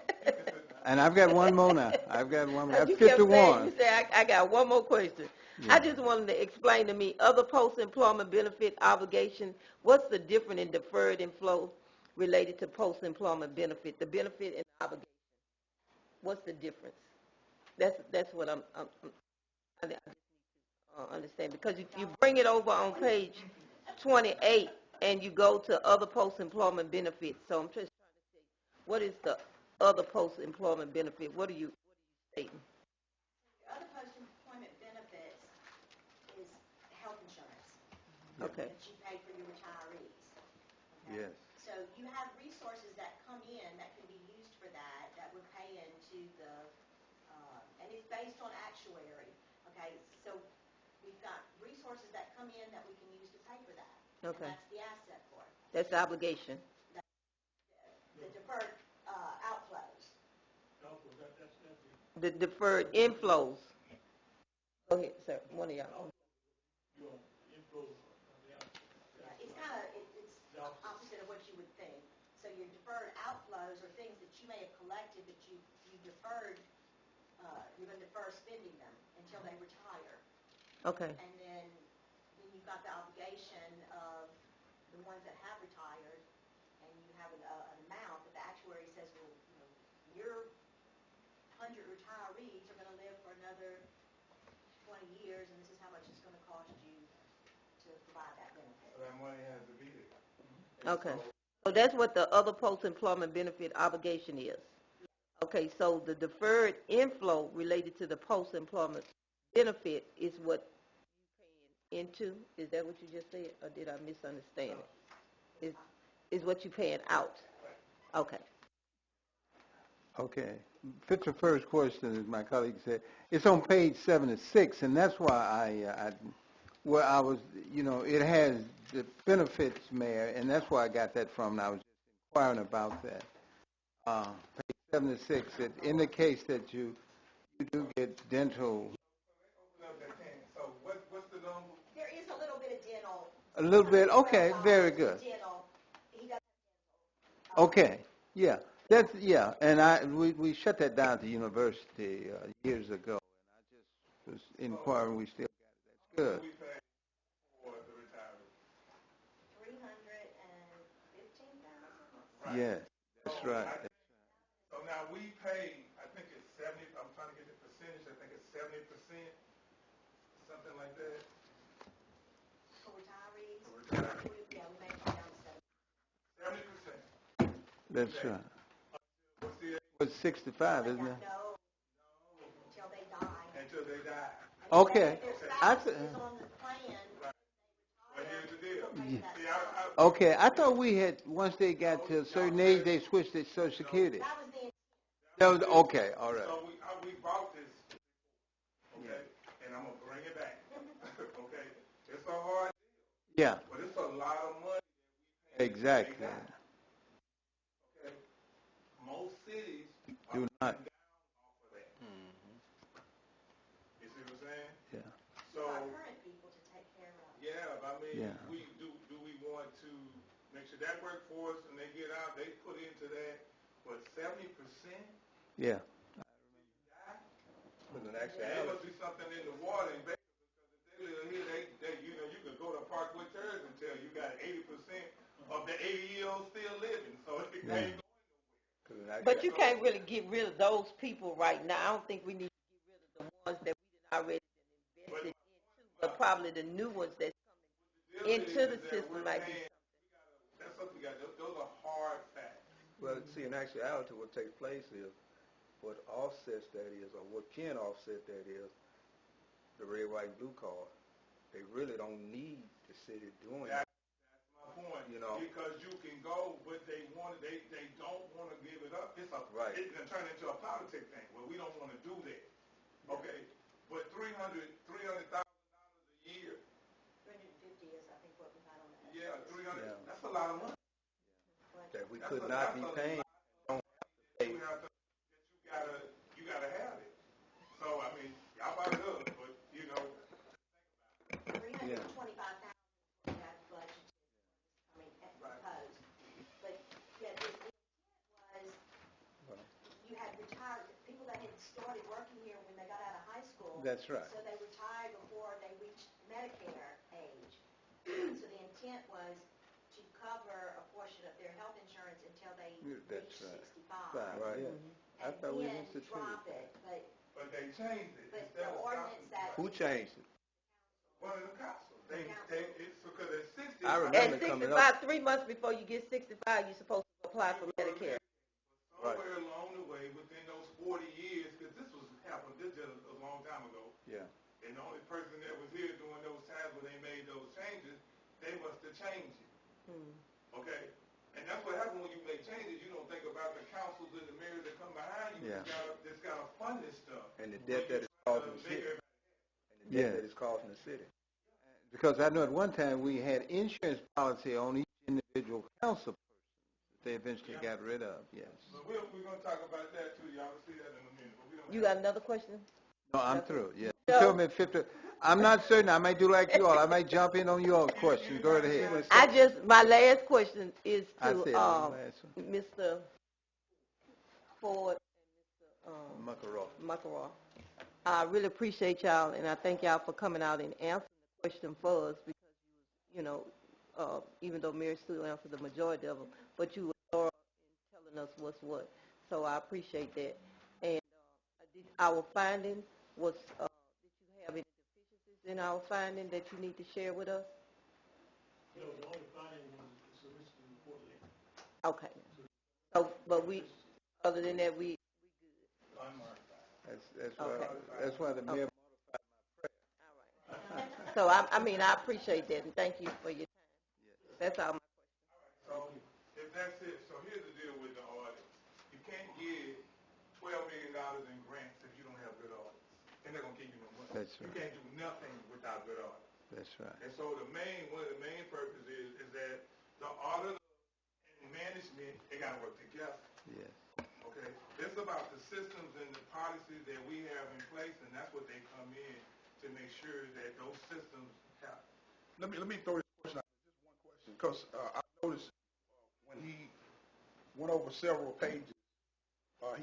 A: And I've got one more now. I've got one more. I've
D: You
A: skipped
D: kept
A: to
D: saying,
A: one.
D: you said, I got one more question.
A: Yeah.
D: I just wanted to explain to me, other post-employment benefit obligation, what's the difference in deferred and flow related to post-employment benefit, the benefit and the obligation? What's the difference? That's what I just need to understand, because if you bring it over on page 28 and you go to other post-employment benefits, so I'm just trying to say, what is the other post-employment benefit? What are you stating?
E: Other post-employment benefits is health insurance
D: Okay.
E: that you pay for your retirees. Okay?
A: Yes.
E: So you have resources that come in that can be used for that would pay into the, and it's based on actuary. Okay, so we've got resources that come in that we can use to pay for that.
D: Okay.
E: And that's the asset for it.
D: That's the obligation.
E: The deferred outflows.
D: The deferred inflows. Go ahead, sir. One of y'all.
E: Yeah, it's kind of, it's opposite of what you would think. So your deferred outflows are things that you may have collected, but you deferred, you're going to defer spending them until they retire.
D: Okay.
E: And then you've got the obligation of the ones that have retired, and you have an amount, but the actuary says, well, your 100 retirees are going to live for another 20 years, and this is how much it's going to cost you to provide that benefit.
C: So that money has to be there.
D: Okay. So that's what the other post-employment benefit obligation is. Okay, so the deferred inflow related to the post-employment benefit is what you paying into? Is that what you just said, or did I misunderstand it? Is what you paying out? Okay.
A: Okay. 51st question, as my colleague said, it's on page 76, and that's why where I was, it has the benefits, Mayor, and that's where I got that from, and I was just inquiring about that. Page 76, it indicates that you do get dental.
C: So what's the number?
E: There is a little bit of dental.
A: A little bit, okay, very good.
E: Dental. He does.
A: Okay, yeah, and we shut that down at the university years ago, and I just was inquiring. We still got it. That's good.
C: We pay for the retirees.
E: $315,000.
A: Yes, that's right.
C: So now we pay, I think it's 70, I'm trying to get the percentage, I think it's 70%, something like that.
E: For retirees.
C: For retirees.
E: Yeah, we make it down to
C: 70%.
A: That's right.
C: What's the
A: It's 65, isn't it?
E: No, until they die.
C: until they die?
A: Okay.
E: Their
A: I
E: spouse
A: th-
E: is on the plan.
C: But here's the deal.
A: Yeah.
C: See, I,
A: Okay, I thought we had, once they got to a certain age, they switched to Social Security.
E: That was the
A: That was, okay, all right.
C: So we bought this, okay, and I'm gonna bring it back, okay? It's a hard deal,
A: Yeah,
C: but it's a lot of money.
A: exactly.
C: Okay? Most cities
A: Do
C: are
A: not.
C: down off of that. You see what I'm saying?
A: Yeah.
C: So,
E: our current people to take care of.
C: yeah, I mean,
A: Yeah.
C: we do we want to make sure that workforce, and they get out, they put into that, but 70%?
A: Yeah.
G: Because in
C: There
G: actuality,
C: must be something in the water in Baker, because if they live here, they you could go to Parkwood Terrace and tell you got 80% of the 80-year-olds still living, so it
A: Yeah.
C: ain't
G: because in
D: But you
G: actuality,
D: can't really get rid of those people right now. I don't think we need to get rid of the ones that we done already invested into, but probably the new ones that's coming into the system might be something.
C: That's something we got. Those are hard facts.
G: well, see, in actuality, what takes place is, what offsets that is, or what can offset that is, the red, white, and blue card. They really don't need the city doing that.
C: That's my point.
G: You know.
C: Because you can go, but they don't want to give it up.
G: Right.
C: It's gonna turn into a politic thing. Well, we don't want to do that. Okay, but $300,000 a year.
E: 350 is, I think, what we got on that.
C: Yeah, 300.
G: Yeah.
C: That's a lot of money.
G: That we could not be paying.
C: You gotta have it. So I mean, y'all brought it up, but you know,
E: $325,000 that budget proposed. But yeah, the intent was you had retired people that had started working here when they got out of high school.
A: That's right.
E: So they retired before they reached Medicare age. So the intent was to cover a portion of their health insurance until they
A: That's
E: reached
A: right.
E: 65.
A: Right.
G: Yeah. I
E: And
G: thought we
E: then
G: instituted
E: drop
G: that.
E: it.
C: but they changed it.
E: But
C: Instead
E: the
C: of
E: ordinance
C: stopping-
E: that
G: Who changed it?
C: one of the councils. It's because at 60.
G: I remember
D: At
G: coming
D: 65,
G: up.
D: 3 months before you get 65, you're supposed to apply for Medicare.
C: Somewhere along the way, within those 40 years, because this happened just a long time ago,
G: Yeah.
C: and the only person that was here during those times when they made those changes, they must have changed it. Okay? And that's what happens when you make changes. You don't think about the councils and the mayors that come behind you.
A: Yeah.
C: That's got to fund this stuff.
G: And the debt that is causing the city. And the debt
A: Yeah.
G: that is causing the city.
A: Because I know at one time we had insurance policy on each individual council person that they eventually got rid of, yes.
C: But we're going to talk about that too. Y'all will see that in a minute. But we don't
D: You got another question?
A: No, I'm through, yeah.
D: No.
A: You told me 50, I'm not certain, I might do like you all, I might jump in on your question, go right ahead.
D: My last question is
A: I
D: to
A: said the last one.
D: Mr. Ford
G: Muckaroff.
D: and Muckeraw. I really appreciate y'all, and I thank y'all for coming out and answering the question for us, because even though Mary Sue answered the majority of them, but you were thorough in telling us what's what. So I appreciate that. And our finding was, did you have any deficiencies in our finding that you need to share with us?
B: No, the only finding was the solicitor report letter.
D: Okay. So, but other than that, we
A: That's why the mayor.
D: So I mean, I appreciate that, and thank you for your time. That's all.
C: So, if that's it, so here's the deal with the audit. You can't get $12 million in grants if you don't have good audits. They're not gonna give you no money.
A: That's
C: You
A: right.
C: can't do nothing without good audits.
A: That's right.
C: And so one of the main purposes is that the auditor and management, they gotta work together.
A: Yes.
C: Okay? It's about the systems and the policies that we have in place, and that's what they come in to make sure that those systems happen. Let me throw this question out. Just one question, because I noticed when he went over several pages,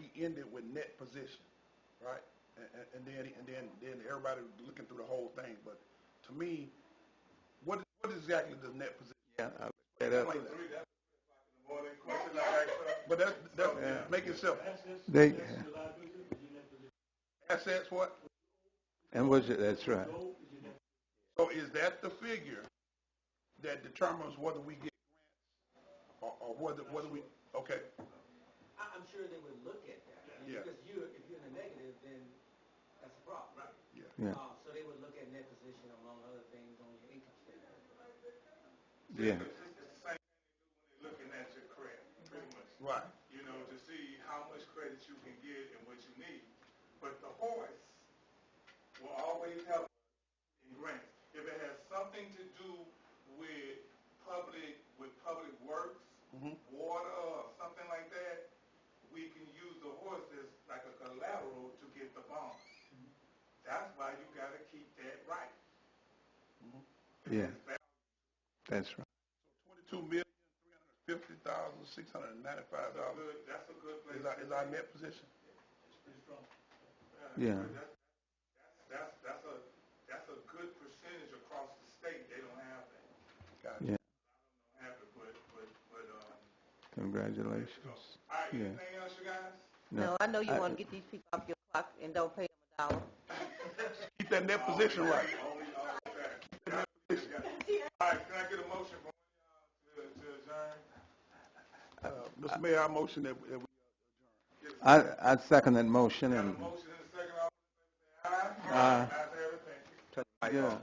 C: he ended with net position, right? And then everybody was looking through the whole thing. But to me, what exactly does net position?
A: Yeah, I looked that up.
C: But that's make it simple.
A: They,
C: Assets, what?
A: and was it, that's right.
C: So is that the figure that determines whether we get grants or whether we, okay.
F: I'm sure they would look at that.
C: Yeah.
F: Because if you're in the negative, then that's a problem, right?
C: Yeah.
A: Yeah.
F: So they would look at net position among other things on your income statement.
A: Yeah.
C: It's the same thing they do when they're looking at your credit, pretty much. Right. You know, to see how much credit you can get and what you need. But the horse will always help in grants. If it has something to do with public works, water, or something like that, we can use the horse as like a collateral to get the bond. That's why you got to keep that right.
A: Yeah. That's right.
C: So $22,350,695. That's a good place. Is our net position? Pretty strong.
A: Yeah.
C: That's a good percentage across the state. They don't have that. Gotcha.
A: Yeah.
C: Have it, but
A: Congratulations.
C: all right.
A: Yeah.
C: Anything else, you guys?
D: No, I know you want to get these people off your clock and don't pay them $1.
C: Keep that net position right. All right, can I get a motion from to adjourn? Mr. Mayor, I motion that we adjourn.
A: I second that motion
C: Got a
A: and,
C: motion and a second. All in favor, say aye. Aye. Ayes have it. Thank you.
A: yeah.